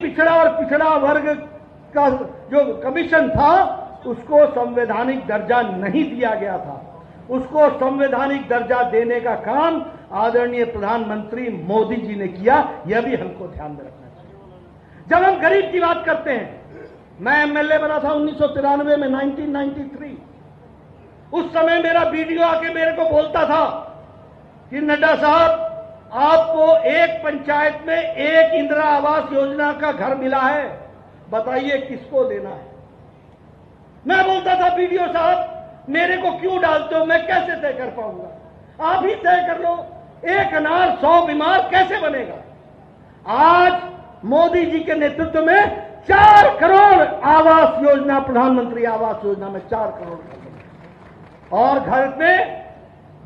पिछड़ा और पिछड़ा वर्ग का जो कमीशन था उसको संवैधानिक दर्जा नहीं दिया गया था। उसको संवैधानिक दर्जा देने का काम आदरणीय प्रधानमंत्री मोदी जी ने किया। यह भी हमको ध्यान में रखना चाहिए। जब हम गरीब की बात करते हैं, मैं एमएलए बना था 1993 में, 1993। उस समय मेरा बीडीओ आके मेरे को बोलता था कि नड्डा साहब, आपको एक पंचायत में एक इंदिरा आवास योजना का घर मिला है, बताइए किसको देना है। मैं बोलता था बीडीओ साहब, मेरे को क्यों डालते हो, मैं कैसे तय कर पाऊंगा, आप ही तय कर लो। एक अनार 100 बीमार कैसे बनेगा। आज मोदी जी के नेतृत्व में 4 करोड़ आवास योजना, प्रधानमंत्री आवास योजना में 4 करोड़, और घर में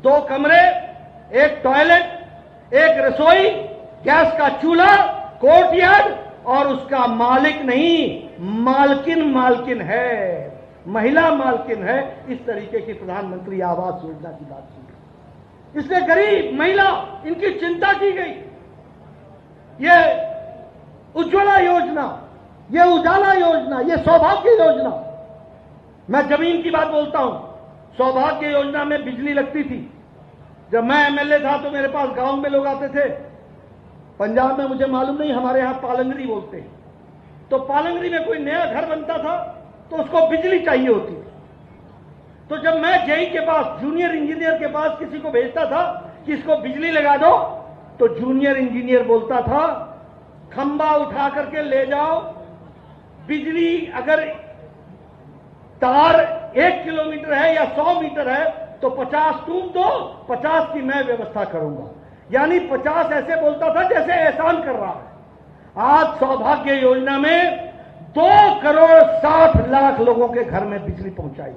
2 कमरे, एक टॉयलेट, एक रसोई, गैस का चूल्हा, कोर्टयार्ड, और उसका मालिक नहीं, मालकिन है, महिला मालकिन है। इस तरीके की प्रधानमंत्री आवास योजना की बात की। इसलिए गरीब महिला, इनकी चिंता की गई। यह उज्ज्वला योजना, यह उजाला योजना, यह सौभाग्य योजना। मैं जमीन की बात बोलता हूं। सौभाग्य योजना में बिजली लगती थी। जब मैं एमएलए था तो मेरे पास गांव में लोग आते थे। पंजाब में मुझे मालूम नहीं, हमारे यहां पालंगरी बोलते हैं। तो पालंगरी में कोई नया घर बनता था तो उसको बिजली चाहिए होती थी। तो जब मैं जेई के पास, जूनियर इंजीनियर के पास किसी को भेजता था कि इसको बिजली लगा दो, तो जूनियर इंजीनियर बोलता था खंबा उठा करके ले जाओ, बिजली अगर तार 1 किलोमीटर है या 100 मीटर है तो 50 तुम दो, 50 की मैं व्यवस्था करूंगा। यानी 50 ऐसे बोलता था जैसे एहसान कर रहा है। आज सौभाग्य योजना में 2 करोड़ 60 लाख लोगों के घर में बिजली पहुंचाई गई।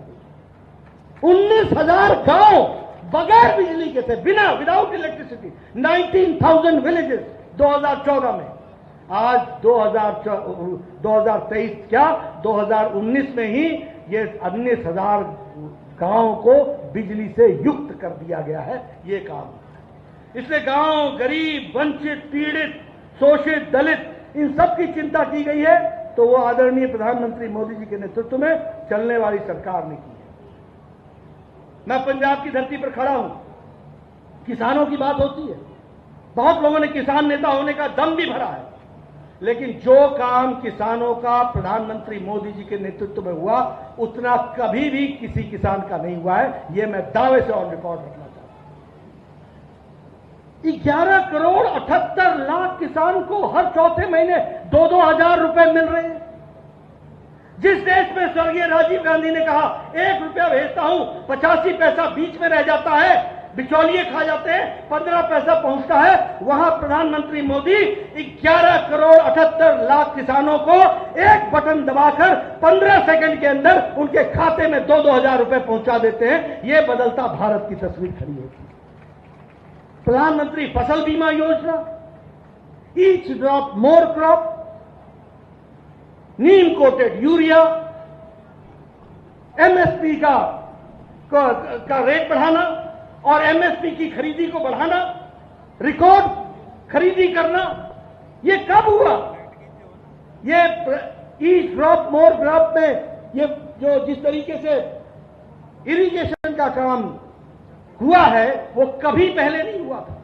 19,000 गांव बगैर बिजली के थे, विदाउट इलेक्ट्रिसिटी। 19,000 विलेजेस 2014 में। आज 2023 क्या, 2019 में ही ये 19,000 गांव को बिजली से युक्त कर दिया गया है। ये काम। इसलिए गांव, गरीब, वंचित, पीड़ित, शोषित, दलित, इन सब की चिंता की गई है। तो वो आदरणीय प्रधानमंत्री मोदी जी के नेतृत्व में चलने वाली सरकार ने की है। मैं पंजाब की धरती पर खड़ा हूं। किसानों की बात होती है, बहुत लोगों ने किसान नेता होने का दम भी भरा है, लेकिन जो काम किसानों का प्रधानमंत्री मोदी जी के नेतृत्व में हुआ, उतना कभी भी किसी किसान का नहीं हुआ है। यह मैं दावे से ऑन रिकॉर्ड रखना चाहता हूं। 11 करोड़ 78 लाख किसान को हर चौथे महीने 2-2 हजार रुपए मिल रहे हैं। जिस देश में स्वर्गीय राजीव गांधी ने कहा 1 रुपया भेजता हूं, 85 पैसा बीच में रह जाता है, बिचौलिए खा जाते हैं, 15 पैसा पहुंचता है, वहां प्रधानमंत्री मोदी 11 करोड़ 78 लाख किसानों को एक बटन दबाकर 15 सेकंड के अंदर उनके खाते में 2-2 हजार रुपए पहुंचा देते हैं। यह बदलता भारत की तस्वीर खड़ी होती है। प्रधानमंत्री फसल बीमा योजना, ईच ड्रॉप मोर क्रॉप, नीम कोटेड यूरिया, एमएसपी का रेट बढ़ाना और एमएसपी की खरीदी को बढ़ाना, रिकॉर्ड खरीदी करना, ये कब हुआ? ये ईच ड्रॉप मोर क्रॉप में ये जो जिस तरीके से इरिगेशन का काम हुआ है वो कभी पहले नहीं हुआ था।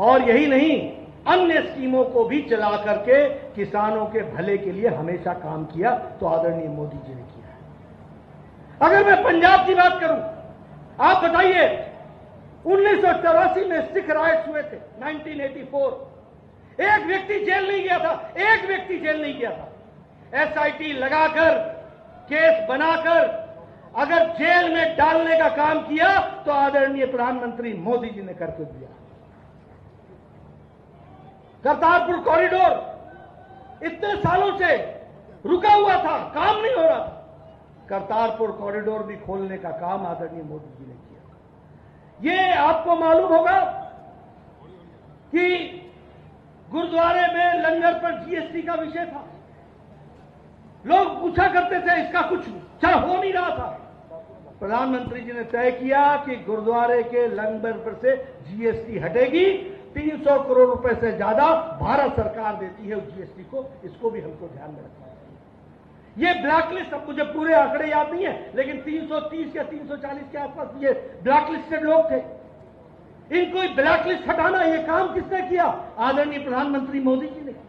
और यही नहीं, अन्य स्कीमों को भी चला करके किसानों के भले के लिए हमेशा काम किया, तो आदरणीय मोदी जी ने किया है। अगर मैं पंजाब की बात करूं, आप बताइए 1984 में सिख राइट्स हुए थे, 1984। एक व्यक्ति जेल नहीं गया था, एक व्यक्ति जेल नहीं गया था। एसआईटी लगाकर, केस बनाकर अगर जेल में डालने का काम किया तो आदरणीय प्रधानमंत्री मोदी जी ने करके दिया। करतारपुर कॉरिडोर इतने सालों से रुका हुआ था, काम नहीं हो रहा था। करतारपुर कॉरिडोर भी खोलने का काम आदरणीय मोदी जी ने किया। ये आपको मालूम होगा कि गुरुद्वारे में लंगर पर जीएसटी का विषय था। लोग पूछा करते थे, इसका कुछ चल हो नहीं रहा था। प्रधानमंत्री जी ने तय किया कि गुरुद्वारे के लंगर पर से जीएसटी हटेगी 300 करोड़ रुपए से ज्यादा भारत सरकार देती है उस जीएसटी को। इसको भी हमको ध्यान में रखना चाहिए। ये ब्लैकलिस्ट, अब मुझे पूरे आंकड़े याद नहीं है, लेकिन 330 या 340 के आसपास ये ब्लैकलिस्टेड लोग थे। इनको ब्लैकलिस्ट हटाना, ये काम किसने किया? आदरणीय प्रधानमंत्री मोदी जी ने किया।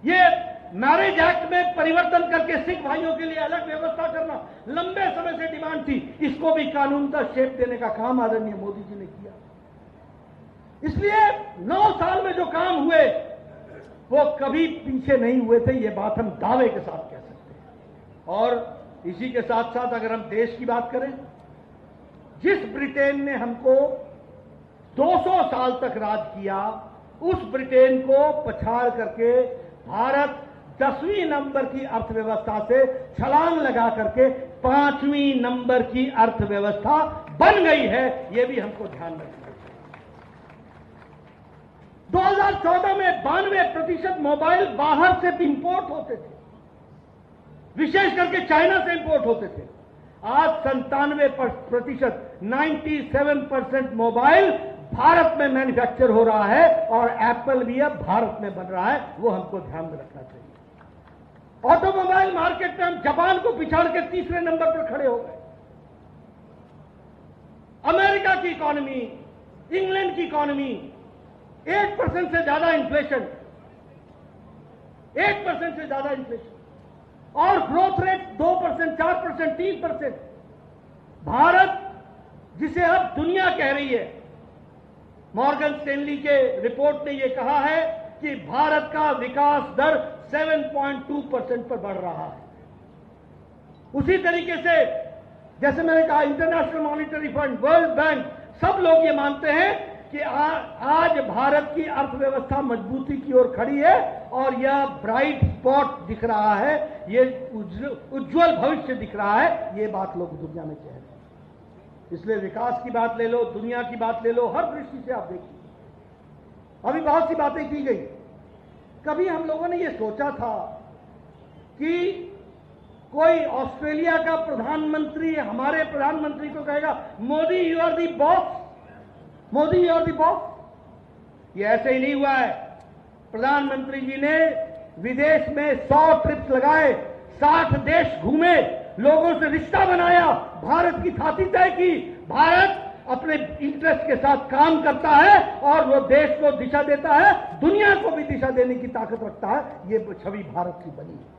ये मैरिज एक्ट में परिवर्तन करके सिख भाइयों के लिए अलग व्यवस्था करना लंबे समय से डिमांड थी, इसको भी कानून का शेप देने का काम आदरणीय मोदी जी ने किया। इसलिए 9 साल में जो काम हुए वो कभी पीछे नहीं हुए थे, ये बात हम दावे के साथ कह सकते हैं। और इसी के साथ साथ अगर हम देश की बात करें, जिस ब्रिटेन ने हमको 200 साल तक राज किया, उस ब्रिटेन को पछाड़ करके भारत 10वीं नंबर की अर्थव्यवस्था से छलांग लगा करके 5वीं नंबर की अर्थव्यवस्था बन गई है। यह भी हमको ध्यान रखना चाहिए। 2014 में 92% मोबाइल बाहर से इंपोर्ट होते थे, विशेष करके चाइना से इंपोर्ट होते थे। आज 97%, 97% मोबाइल भारत में मैन्युफैक्चर हो रहा है और एप्पल भी अब भारत में बन रहा है। वो हमको ध्यान में रखना चाहिए। ऑटोमोबाइल मार्केट में हम जापान को पिछाड़ के 3रे नंबर पर खड़े हो गए। अमेरिका की इकोनॉमी, इंग्लैंड की इकोनॉमी, 8% से ज्यादा इन्फ्लेशन, 8% से ज्यादा इन्फ्लेशन और ग्रोथ रेट 2%, 4%, 3%। भारत, जिसे अब दुनिया कह रही है, मॉर्गन स्टैनली के रिपोर्ट ने यह कहा है कि भारत का विकास दर 7.2% पर बढ़ रहा है। उसी तरीके से जैसे मैंने कहा, international monetary fund, world bank, सब लोग ये मानते हैं कि आज भारत की अर्थव्यवस्था मजबूती की ओर खड़ी है और यह ब्राइट स्पॉट दिख रहा है, ये उज्जवल भविष्य दिख रहा है। ये बात लोग दुनिया में कह रहे हैं। इसलिए विकास की बात ले लो, दुनिया की बात ले लो, हर दृष्टि से आप देखिए। अभी बहुत सी बातें की गई। कभी हम लोगों ने यह सोचा था कि कोई ऑस्ट्रेलिया का प्रधानमंत्री हमारे प्रधानमंत्री को कहेगा, Modi you are the boss, Modi you are the boss. ये ऐसे ही नहीं हुआ है। प्रधानमंत्री जी ने विदेश में 100 ट्रिप्स लगाए, 60 देश घूमे, लोगों से रिश्ता बनाया, भारत की छाती तय की। भारत अपने इंटरेस्ट के साथ काम करता है और वो देश को दिशा देता है, दुनिया को भी दिशा देने की ताकत रखता है। ये छवि भारत की बनी है।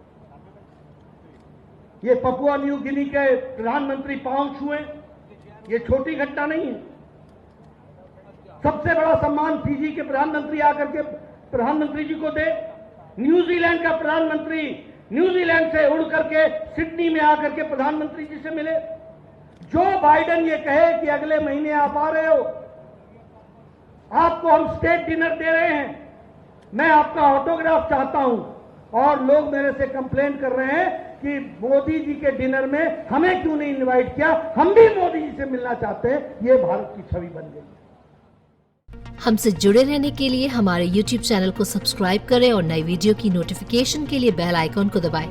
ये पपुआ न्यू गिनी के प्रधानमंत्री पांव छुए, ये छोटी घटना नहीं है। सबसे बड़ा सम्मान फिजी के प्रधानमंत्री आकर के प्रधानमंत्री जी को दे। न्यूजीलैंड का प्रधानमंत्री न्यूजीलैंड से उड़ करके सिडनी में आकर के प्रधानमंत्री जी से मिले। जो बाइडेन ये कहे कि अगले महीने आप आ रहे हो, आपको हम स्टेट डिनर दे रहे हैं, मैं आपका ऑटोग्राफ चाहता हूं, और लोग मेरे से कंप्लेन कर रहे हैं कि मोदी जी के डिनर में हमें क्यों नहीं इनवाइट किया, हम भी मोदी जी से मिलना चाहते हैं। ये भारत की छवि बन गई। हमसे जुड़े रहने के लिए हमारे YouTube चैनल को सब्सक्राइब करें और नई वीडियो की नोटिफिकेशन के लिए बेल आइकॉन को दबाएं।